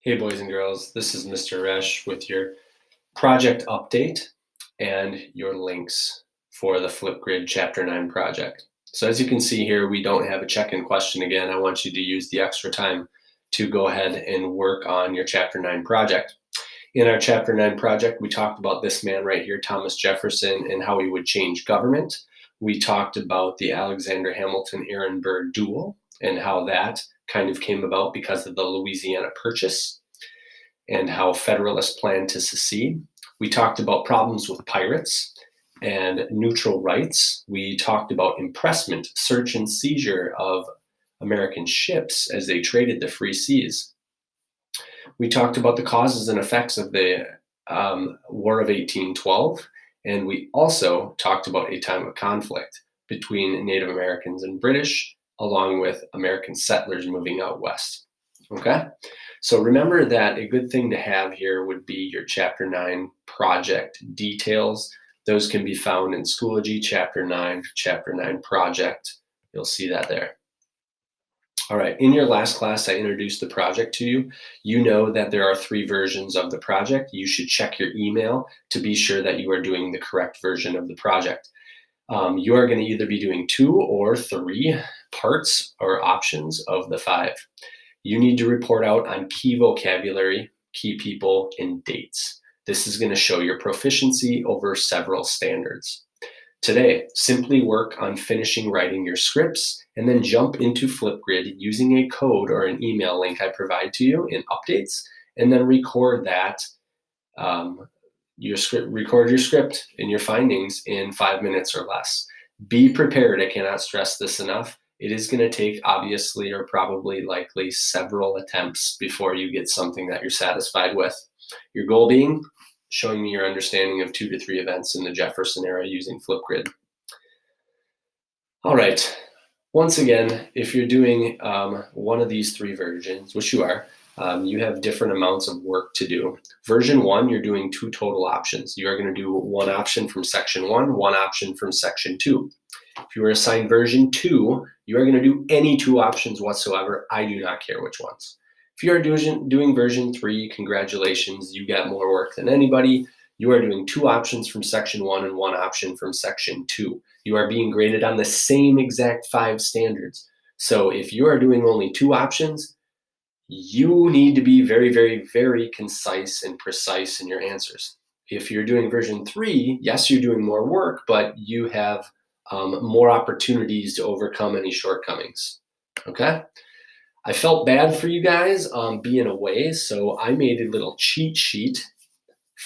Hey boys and girls, this is Mr. Resh with your project update and your links for the Flipgrid Chapter 9 project. So as you can see here, we don't have a check-in question again. I want you to use the extra time to go ahead and work on your Chapter 9 project. In our Chapter 9 project, we talked about this man right here, Thomas Jefferson, and how he would change government. We talked about the Alexander Hamilton-Aaron Burr duel and how that kind of came about because of the Louisiana Purchase and how Federalists planned to secede. We talked about problems with pirates and neutral rights. We talked about impressment, search and seizure of American ships as they traded the free seas. We talked about the causes and effects of the War of 1812, and we also talked about a time of conflict between Native Americans and British, along with American settlers moving out west. Okay, so remember that a good thing to have here would be your Chapter 9 project details. Those can be found in Schoology Chapter 9, Chapter 9 project. You'll see that there. All right, in your last class, I introduced the project to you. You know that there are 3 versions of the project. You should check your email to be sure that you are doing the correct version of the project. You are going to either be doing 2 or 3 parts or options of the 5. You need to report out on key vocabulary, key people, and dates. This is going to show your proficiency over several standards. Today, simply work on finishing writing your scripts and then jump into Flipgrid using a code or an email link I provide to you in updates, and then record that record your script and your findings in 5 minutes or less. Be prepared. I cannot stress this enough. It is going to take obviously or probably likely several attempts before you get something that you're satisfied with. Your goal being showing me your understanding of 2 to 3 events in the Jefferson era using Flipgrid. All right. Once again, if you're doing one of these 3 versions, which you are, you have different amounts of work to do. Version 1, you're doing 2 total options. You are going to do 1 option from section 1, 1 option from section 2. If you were assigned version 2, you are going to do any 2 options whatsoever. I do not care which ones. If you are doing version 3, congratulations, you got more work than anybody. You are doing 2 options from section 1 and 1 option from section 2. You are being graded on the same exact 5 standards. So if you are doing only 2 options, you need to be very, very, very concise and precise in your answers. If you're doing version 3, yes, you're doing more work, but you have more opportunities to overcome any shortcomings. Okay? I felt bad for you guys being away, so I made a little cheat sheet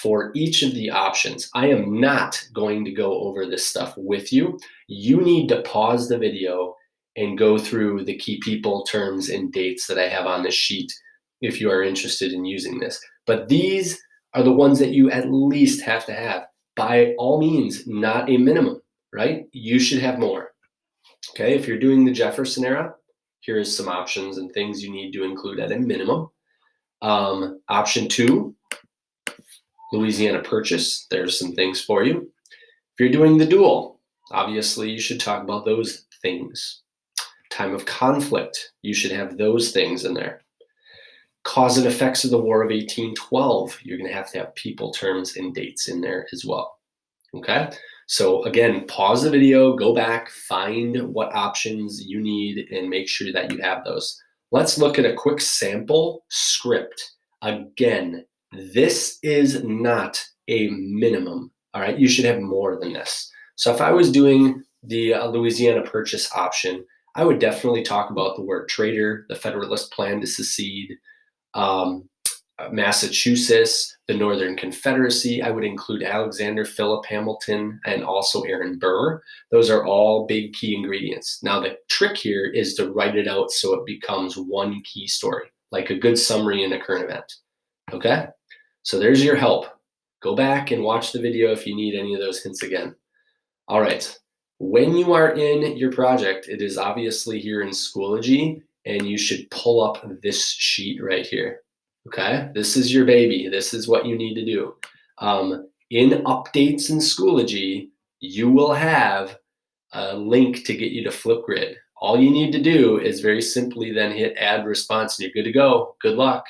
for each of the options. I am not going to go over this stuff with you. You need to pause the video and go through the key people, terms, and dates that I have on this sheet if you are interested in using this. But these are the ones that you at least have to have. By all means, not a minimum, right? You should have more. Okay, if you're doing the Jefferson era, here's some options and things you need to include at a minimum. Option 2, Louisiana Purchase, there's some things for you. If you're doing the duel, obviously you should talk about those things. Time of conflict, you should have those things in there. Cause and effects of the War of 1812, you're going to have people, terms, and dates in there as well. Okay, so again, pause the video, go back, find what options you need, and make sure that you have those. Let's look at a quick sample script. Again, this is not a minimum, all right? You should have more than this. So if I was doing the Louisiana Purchase option, I would definitely talk about the word trader, the Federalist plan to secede, Massachusetts, the Northern Confederacy. I would include Alexander Philip Hamilton and also Aaron Burr. Those are all big key ingredients. Now the trick here is to write it out so it becomes one key story, like a good summary in a current event. Okay, so there's your help. Go back and watch the video if you need any of those hints again. All right, when you are in your project, it is obviously here in Schoology, and you should pull up this sheet right here. Okay, this is your baby. This is what you need to do. In Updates in Schoology, you will have a link to get you to Flipgrid. All you need to do is very simply then hit Add Response, and you're good to go. Good luck.